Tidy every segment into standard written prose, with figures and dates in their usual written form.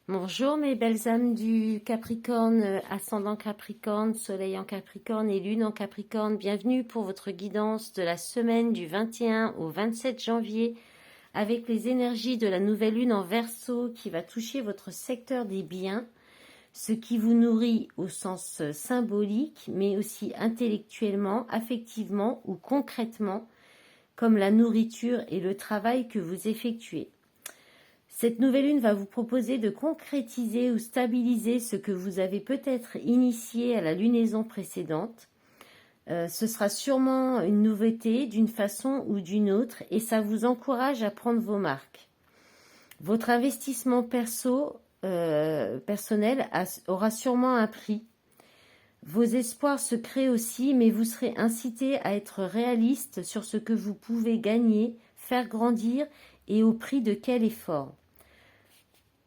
Bonjour mes belles âmes du Capricorne, ascendant Capricorne, soleil en Capricorne et lune en Capricorne. Bienvenue pour votre guidance de la semaine du 21 au 27 janvier avec les énergies de la nouvelle lune en Verseau qui va toucher votre secteur des biens, ce qui vous nourrit au sens symbolique mais aussi intellectuellement, affectivement ou concrètement, comme la nourriture et le travail que vous effectuez. Cette nouvelle lune va vous proposer de concrétiser ou stabiliser ce que vous avez peut-être initié à la lunaison précédente. Ce sera sûrement une nouveauté d'une façon ou d'une autre et ça vous encourage à prendre vos marques. Votre investissement personnel aura sûrement un prix. Vos espoirs se créent aussi, mais vous serez incité à être réaliste sur ce que vous pouvez gagner, faire grandir et au prix de quel effort.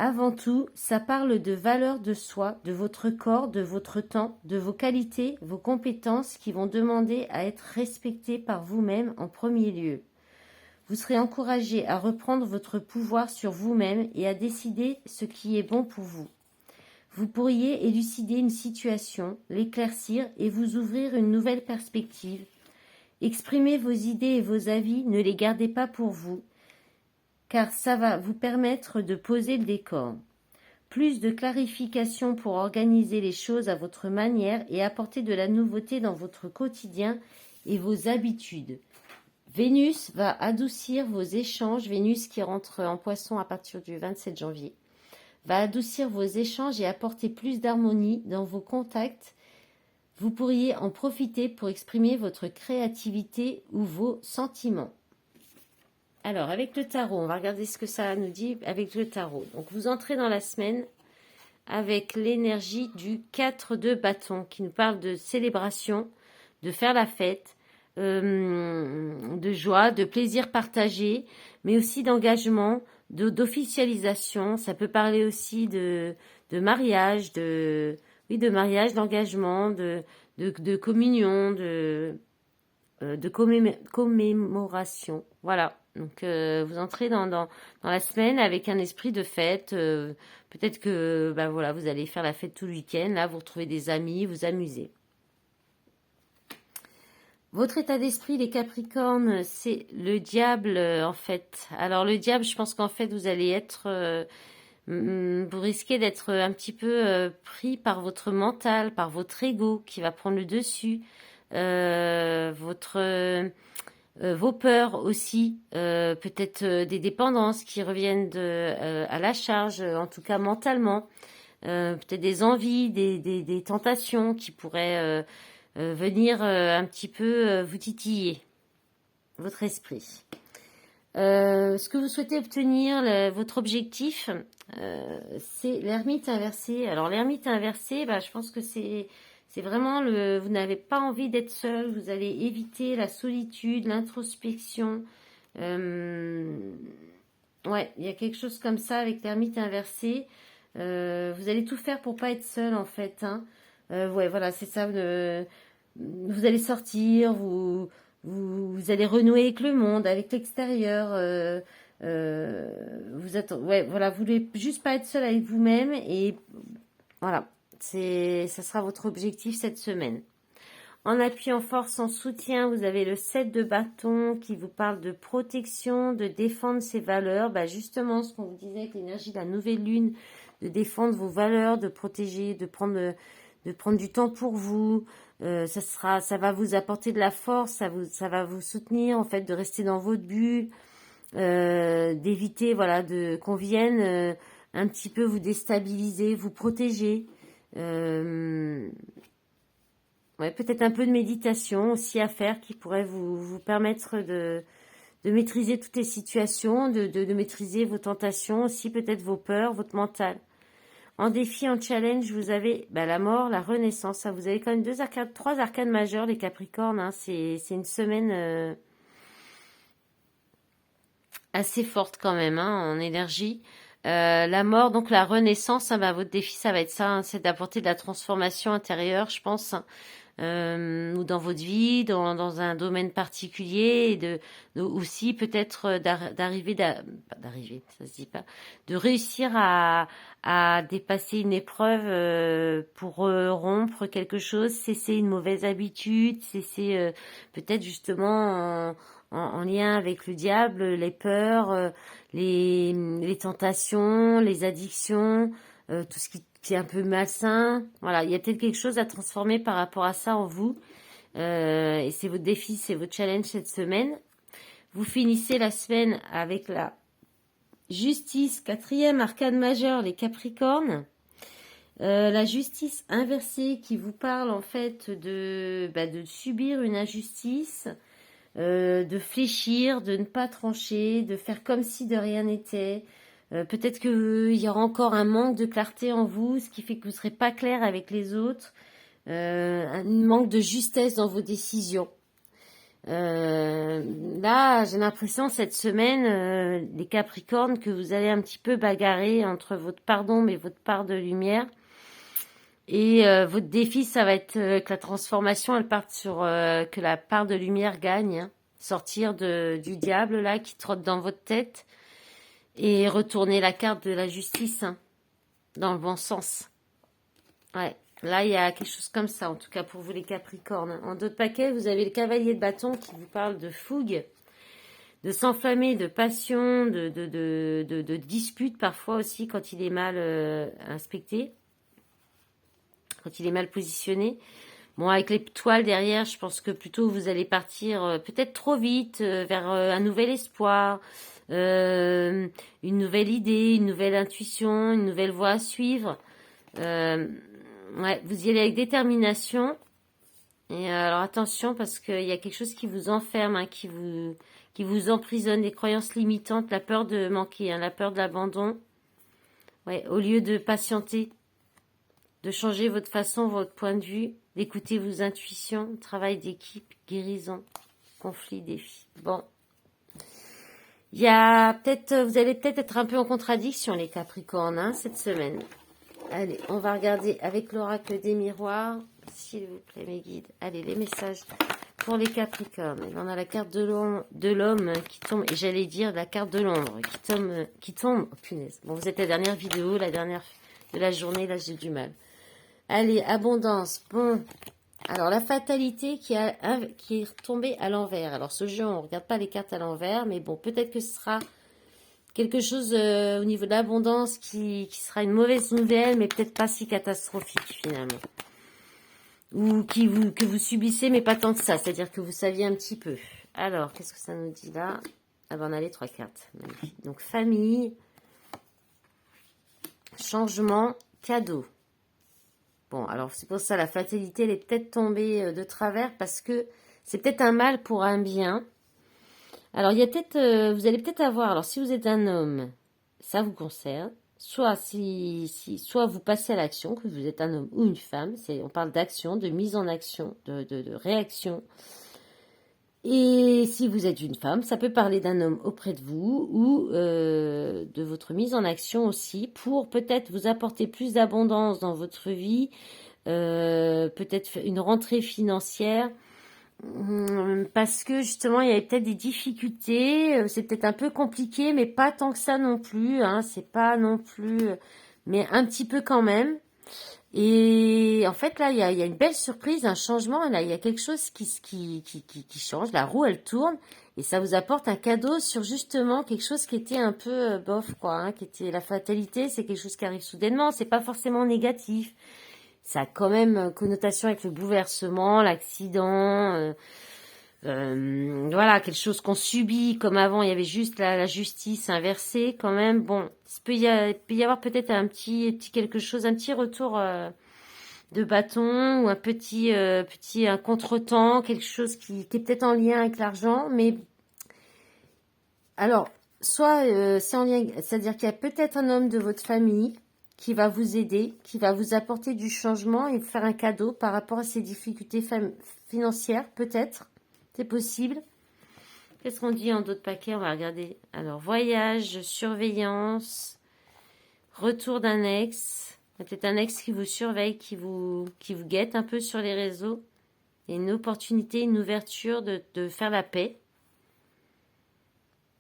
Avant tout, ça parle de valeur de soi, de votre corps, de votre temps, de vos qualités, vos compétences qui vont demander à être respectées par vous-même en premier lieu. Vous serez encouragé à reprendre votre pouvoir sur vous-même et à décider ce qui est bon pour vous. Vous pourriez élucider une situation, l'éclaircir et vous ouvrir une nouvelle perspective. Exprimez vos idées et vos avis, ne les gardez pas pour vous, car ça va vous permettre de poser le décor. Plus de clarification pour organiser les choses à votre manière et apporter de la nouveauté dans votre quotidien et vos habitudes. Vénus va adoucir vos échanges, Vénus qui rentre en Poisson à partir du 27 janvier, va adoucir vos échanges et apporter plus d'harmonie dans vos contacts. Vous pourriez en profiter pour exprimer votre créativité ou vos sentiments. Alors, avec le tarot, on va regarder ce que ça nous dit avec le tarot. Donc, vous entrez dans la semaine avec l'énergie du 4 de bâton qui nous parle de célébration, de faire la fête, de joie, de plaisir partagé, mais aussi d'engagement, d'officialisation. Ça peut parler aussi de mariage, de mariage, d'engagement, de communion, de commémoration. Voilà. Donc, vous entrez dans la semaine avec un esprit de fête. Peut-être que voilà, vous allez faire la fête tout le week-end. Là, vous retrouvez des amis, vous amusez. Votre état d'esprit, les Capricornes, c'est le diable, en fait. Alors, le diable, je pense qu'en fait, vous allez être... vous risquez d'être un petit peu pris par votre mental, par votre ego qui va prendre le dessus. Vos peurs aussi, peut-être des dépendances qui reviennent à la charge, en tout cas mentalement, peut-être des envies, des tentations qui pourraient venir un petit peu vous titiller votre esprit. Ce que vous souhaitez obtenir, votre objectif, c'est l'ermite inversé. Alors l'ermite inversé, je pense que c'est vraiment vous n'avez pas envie d'être seul, vous allez éviter la solitude, l'introspection. Ouais, il y a quelque chose comme ça avec l'ermite inversé. Vous allez tout faire pour pas être seul en fait. Hein. Ouais, voilà, c'est ça. Vous allez sortir, vous allez renouer avec le monde, avec l'extérieur. Ouais, voilà, vous voulez juste pas être seul avec vous-même et voilà. Ça sera votre objectif cette semaine. En appui, en force, en soutien, vous avez le 7 de bâton qui vous parle de protection, de défendre ses valeurs. Justement, ce qu'on vous disait avec l'énergie de la nouvelle lune, de défendre vos valeurs, de protéger, de prendre du temps pour vous. Ça va vous apporter de la force, ça va vous soutenir, en fait, de rester dans votre bulle, d'éviter, voilà, qu'on vienne un petit peu vous déstabiliser, vous protéger. Ouais, peut-être un peu de méditation aussi à faire qui pourrait vous permettre de maîtriser toutes les situations, de maîtriser vos tentations, aussi peut-être vos peurs, votre mental. En défi, en challenge, vous avez la mort, la renaissance. Vous avez quand même 3 arcanes majeures, les Capricornes. Hein. C'est une semaine assez forte quand même en énergie. La mort, donc la renaissance, votre défi, ça va être ça, hein, c'est d'apporter de la transformation intérieure, je pense. ou dans votre vie, dans un domaine particulier, et aussi peut-être d'arriver, ça se dit pas, de réussir à dépasser une épreuve pour rompre quelque chose, cesser une mauvaise habitude, cesser peut-être justement en lien avec le diable, les peurs, les tentations, les addictions, tout ce qui est un peu malsain. Voilà, il y a peut-être quelque chose à transformer par rapport à ça en vous. Et c'est votre défi, c'est votre challenge cette semaine. Vous finissez la semaine avec la justice, 4e arcane majeure, les Capricornes. La justice inversée qui vous parle en fait de subir une injustice, de fléchir, de ne pas trancher, de faire comme si de rien n'était. Peut-être qu'il y aura encore un manque de clarté en vous, ce qui fait que vous ne serez pas clair avec les autres. Un manque de justesse dans vos décisions. Là, j'ai l'impression cette semaine, les Capricornes, que vous allez un petit peu bagarrer entre votre part d'ombre et votre part de lumière. Et votre défi, ça va être que la transformation, elle parte sur que la part de lumière gagne. Hein. Sortir du diable, là, qui trotte dans votre tête. Et retourner la carte de la justice, hein, dans le bon sens. Ouais, là, il y a quelque chose comme ça, en tout cas pour vous les Capricornes. En d'autres paquets, vous avez le cavalier de bâton qui vous parle de fougue, de s'enflammer, de passion, de dispute parfois aussi quand il est mal inspecté, quand il est mal positionné. Bon, avec les toiles derrière, je pense que plutôt vous allez partir peut-être trop vite vers un nouvel espoir, une nouvelle idée, une nouvelle intuition, une nouvelle voie à suivre. Ouais, vous y allez avec détermination. Et alors attention parce qu'il y a quelque chose qui vous enferme, hein, qui vous emprisonne, des croyances limitantes, la peur de manquer, hein, la peur de l'abandon. Ouais, au lieu de patienter, de changer votre façon, votre point de vue, d'écouter vos intuitions, travail d'équipe, guérison, conflit, défi. Bon. Il y a peut-être, vous allez peut-être être un peu en contradiction, les Capricornes, hein, cette semaine. Allez, on va regarder avec l'oracle des miroirs, s'il vous plaît, mes guides. Allez, les messages pour les Capricornes. Et on a la carte de l'homme qui tombe, et j'allais dire la carte de l'ombre qui tombe. Oh, punaise. Bon, vous êtes la dernière vidéo, la dernière de la journée, là, j'ai du mal. Allez, abondance. Bon, alors la fatalité qui est tombée à l'envers. Alors ce jeu, on ne regarde pas les cartes à l'envers, mais bon, peut-être que ce sera quelque chose au niveau de l'abondance qui sera une mauvaise nouvelle, mais peut-être pas si catastrophique finalement. Ou que vous subissez, mais pas tant que ça. C'est-à-dire que vous saviez un petit peu. Alors, qu'est-ce que ça nous dit là? Ah ben, on a les 3 cartes. Magnifique. Donc, famille, changement, cadeau. Bon, alors c'est pour ça, la fatalité, elle est peut-être tombée de travers parce que c'est peut-être un mal pour un bien. Alors, il y a peut-être, vous allez peut-être avoir, alors si vous êtes un homme, ça vous concerne, soit soit vous passez à l'action, que vous êtes un homme ou une femme, on parle d'action, de mise en action, de réaction. Et si vous êtes une femme, ça peut parler d'un homme auprès de vous ou de votre mise en action aussi pour peut-être vous apporter plus d'abondance dans votre vie, peut-être une rentrée financière. Parce que justement, il y avait peut-être des difficultés, c'est peut-être un peu compliqué, mais pas tant que ça non plus, hein, c'est pas non plus, mais un petit peu quand même. Et en fait, là, il y a une belle surprise, un changement, là, il y a quelque chose qui change, la roue, elle tourne, et ça vous apporte un cadeau sur justement quelque chose qui était un peu bof, quoi, hein, qui était la fatalité, c'est quelque chose qui arrive soudainement, c'est pas forcément négatif. Ça a quand même connotation avec le bouleversement, l'accident, voilà, quelque chose qu'on subit, comme avant, il y avait juste la justice inversée, quand même. Bon, il peut y avoir peut-être un petit quelque chose, un petit retour de bâton, ou un un contretemps, quelque chose qui est peut-être en lien avec l'argent, mais alors, soit c'est en lien, c'est-à-dire qu'il y a peut-être un homme de votre famille qui va vous aider, qui va vous apporter du changement et vous faire un cadeau par rapport à ces difficultés financières, peut-être. C'est possible. Qu'est-ce qu'on dit en d'autres paquets? On va regarder. Alors, voyage, surveillance, retour d'un ex. Peut-être un ex qui vous surveille, qui vous guette un peu sur les réseaux. Il y a une opportunité, une ouverture de faire la paix.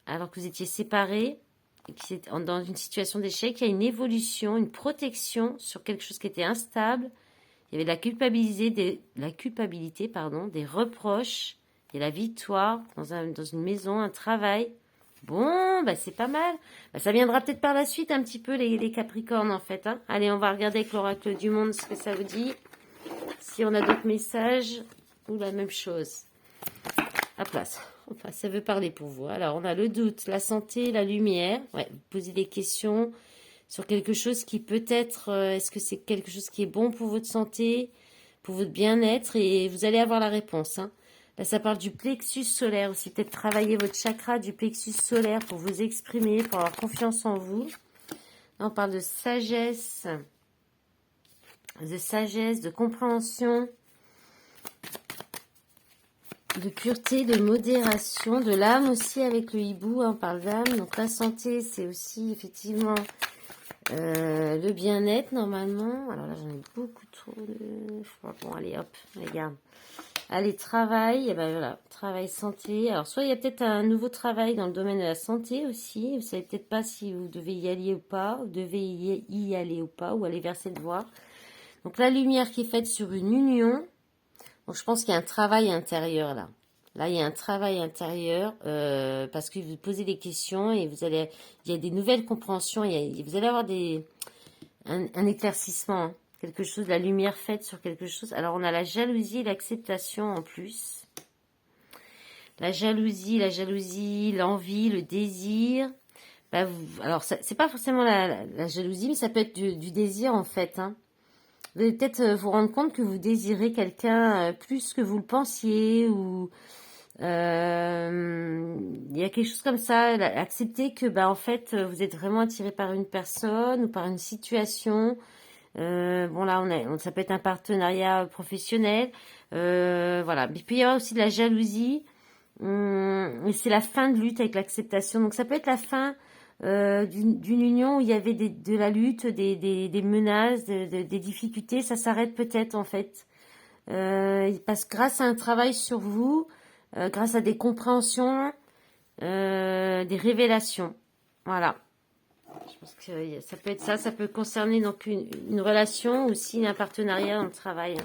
Alors que vous étiez séparés, et que c'est dans une situation d'échec, il y a une évolution, une protection sur quelque chose qui était instable. Il y avait la culpabilité, des reproches, il y a la victoire dans une maison, un travail. Bon, bah c'est pas mal. Bah, ça viendra peut-être par la suite un petit peu les Capricornes en fait. Hein. Allez, on va regarder avec l'oracle du monde ce que ça vous dit. Si on a d'autres messages ou la même chose. À place. Enfin, ça veut parler pour vous. Alors, on a le doute, la santé, la lumière. Ouais, vous posez des questions sur quelque chose qui peut être... est-ce que c'est quelque chose qui est bon pour votre santé, pour votre bien-être? Et vous allez avoir la réponse. Hein. Là, ça parle du plexus solaire aussi. Peut-être travailler votre chakra du plexus solaire pour vous exprimer, pour avoir confiance en vous. Là, on parle de sagesse, de compréhension, de pureté, de modération, de l'âme aussi avec le hibou, hein, on parle d'âme. Donc la santé, c'est aussi effectivement le bien-être normalement. Alors là, j'en ai beaucoup trop de... Bon, allez, hop, regarde. Allez, travail, et ben voilà, travail, santé. Alors soit il y a peut-être un nouveau travail dans le domaine de la santé aussi. Vous savez peut-être pas si vous devez y aller ou pas, vous devez y aller ou pas, ou aller vers cette voie. Donc la lumière qui est faite sur une union. Donc, je pense qu'il y a un travail intérieur là. Là, il y a un travail intérieur parce que vous posez des questions et il y a des nouvelles compréhensions. Vous allez avoir un éclaircissement, hein, quelque chose, la lumière faite sur quelque chose. Alors, on a la jalousie et l'acceptation en plus. La jalousie, l'envie, le désir. Bah, alors, c'est pas forcément la jalousie, mais ça peut être du désir en fait, hein. Vous allez peut-être vous rendre compte que vous désirez quelqu'un plus que vous le pensiez ou il y a quelque chose comme ça. Accepter que en fait vous êtes vraiment attiré par une personne ou par une situation. Bon là ça peut être un partenariat professionnel. Voilà. Mais il peut y avoir aussi de la jalousie. Et c'est la fin de lutte avec l'acceptation. Donc ça peut être la fin d'une union où il y avait de la lutte, des menaces, des difficultés, ça s'arrête peut-être en fait. Parce que grâce à un travail sur vous, grâce à des compréhensions, des révélations. Voilà. Je pense que ça peut être ça, ça peut concerner donc une relation aussi, un partenariat dans le travail.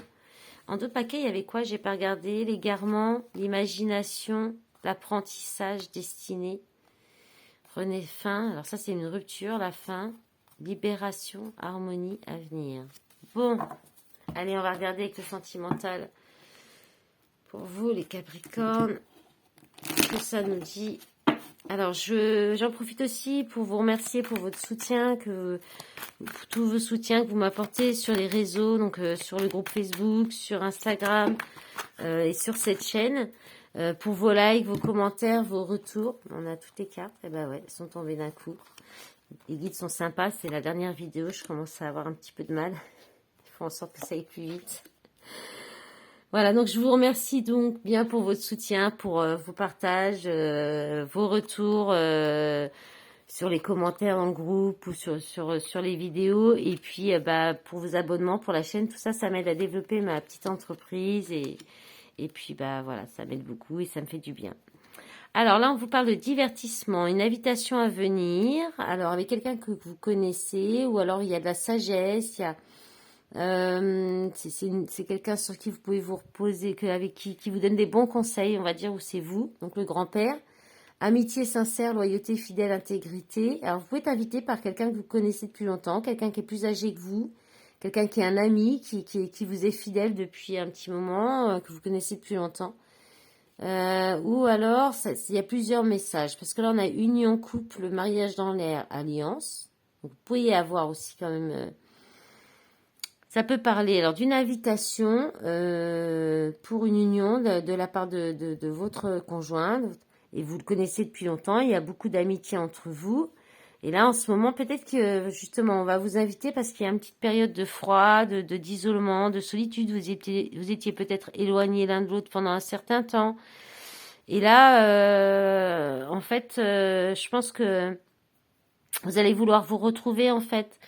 En d'autres paquets, il y avait quoi? J'ai pas regardé. L'égarement, l'imagination, l'apprentissage destiné. Prenez fin. Alors ça, c'est une rupture, la fin. Libération, harmonie, avenir. Bon. Allez, on va regarder avec le sentimental. Pour vous, les Capricornes, ce que ça nous dit. Alors, j'en profite aussi pour vous remercier pour votre soutien, pour tous vos soutiens que vous m'apportez sur les réseaux, donc sur le groupe Facebook, sur Instagram et sur cette chaîne. Pour vos likes, vos commentaires, vos retours. On a toutes les cartes. Et ben ouais, elles sont tombées d'un coup. Les guides sont sympas. C'est la dernière vidéo. Je commence à avoir un petit peu de mal. Il faut en sorte que ça aille plus vite. Voilà, donc je vous remercie donc bien pour votre soutien, pour vos partages, vos retours sur les commentaires en groupe ou sur les vidéos. Et puis pour vos abonnements pour la chaîne. Tout ça, ça m'aide à développer ma petite entreprise. Et puis voilà, ça m'aide beaucoup et ça me fait du bien. Alors là, on vous parle de divertissement, une invitation à venir. Alors avec quelqu'un que vous connaissez ou alors il y a de la sagesse, il y a... c'est quelqu'un sur qui vous pouvez vous reposer, qui vous donne des bons conseils, on va dire, ou c'est vous, donc le grand-père. Amitié sincère, loyauté, fidèle, intégrité. Alors vous pouvez être invité par quelqu'un que vous connaissez depuis longtemps, quelqu'un qui est plus âgé que vous, quelqu'un qui est un ami, qui vous est fidèle depuis un petit moment, que vous connaissez depuis longtemps. Ou alors, il y a plusieurs messages, parce que là on a union, couple, mariage dans l'air, alliance. Donc, vous pourriez avoir aussi quand même... ça peut parler alors d'une invitation pour une union de la part de votre conjoint, et vous le connaissez depuis longtemps, il y a beaucoup d'amitié entre vous. Et là, en ce moment, peut-être que justement, on va vous inviter parce qu'il y a une petite période de froid, d'isolement, de solitude. Vous étiez peut-être éloignés l'un de l'autre pendant un certain temps. Et là, en fait, je pense que Vous allez vouloir vous retrouver en fait,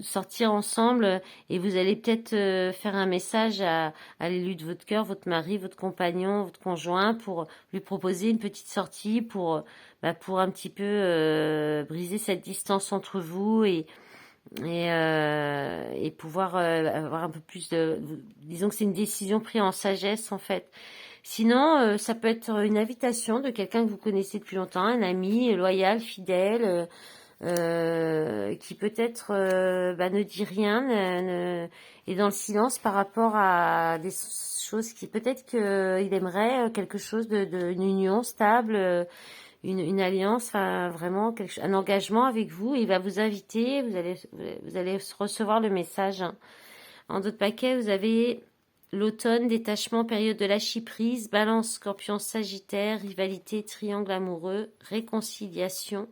sortir ensemble et vous allez peut-être faire un message à l'élu de votre cœur, votre mari, votre compagnon, votre conjoint pour lui proposer une petite sortie pour un petit peu briser cette distance entre vous et pouvoir avoir un peu plus disons que c'est une décision prise en sagesse en fait. Sinon, ça peut être une invitation de quelqu'un que vous connaissez depuis longtemps, un ami loyal, fidèle, qui peut-être ne dit rien est dans le silence par rapport à des choses qui peut-être qu'il aimerait quelque chose une union stable, une alliance, enfin vraiment un engagement avec vous. Il va vous inviter, vous allez recevoir le message. Hein. En d'autres paquets, vous avez l'automne, détachement, période de lâcher prise, balance, scorpion, sagittaire, rivalité, triangle amoureux, réconciliation.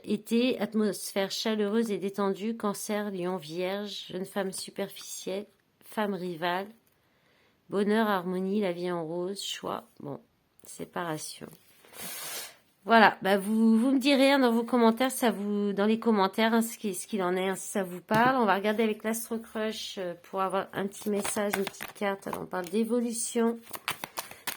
Été, atmosphère chaleureuse et détendue, cancer, lion, vierge, jeune femme superficielle, femme rivale, bonheur, harmonie, la vie en rose, choix, bon, séparation. Voilà, vous me direz dans vos commentaires, dans les commentaires ce qu'il en est, hein, si ça vous parle. On va regarder avec l'Astro Crush pour avoir un petit message, une petite carte. Alors on parle d'évolution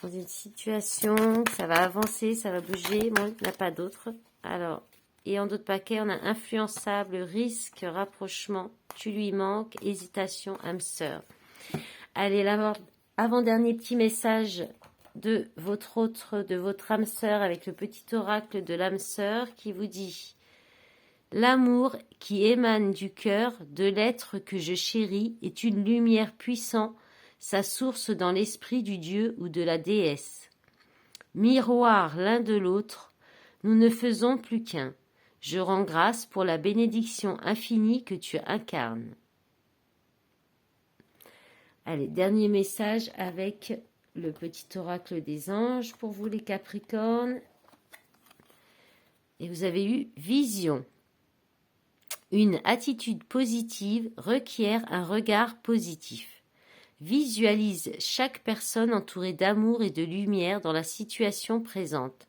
dans une situation, ça va avancer, ça va bouger. Bon, il n'y en a pas d'autres. Alors, et en d'autres paquets, on a influençable, risque, rapprochement, tu lui manques, hésitation, âme sœur. Allez, avant-dernier petit message de votre âme sœur avec le petit oracle de l'âme sœur qui vous dit: l'amour qui émane du cœur de l'être que je chéris est une lumière puissante, sa source dans l'esprit du Dieu ou de la déesse. Miroir l'un de l'autre, nous ne faisons plus qu'un. Je rends grâce pour la bénédiction infinie que tu incarnes. Allez, dernier message avec le petit oracle des anges pour vous les Capricornes. Et vous avez eu vision. Une attitude positive requiert un regard positif. Visualise chaque personne entourée d'amour et de lumière dans la situation présente.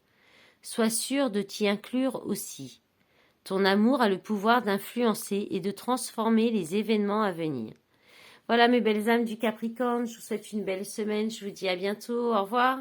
Sois sûr de t'y inclure aussi. Ton amour a le pouvoir d'influencer et de transformer les événements à venir. Voilà mes belles âmes du Capricorne, je vous souhaite une belle semaine, je vous dis à bientôt, au revoir.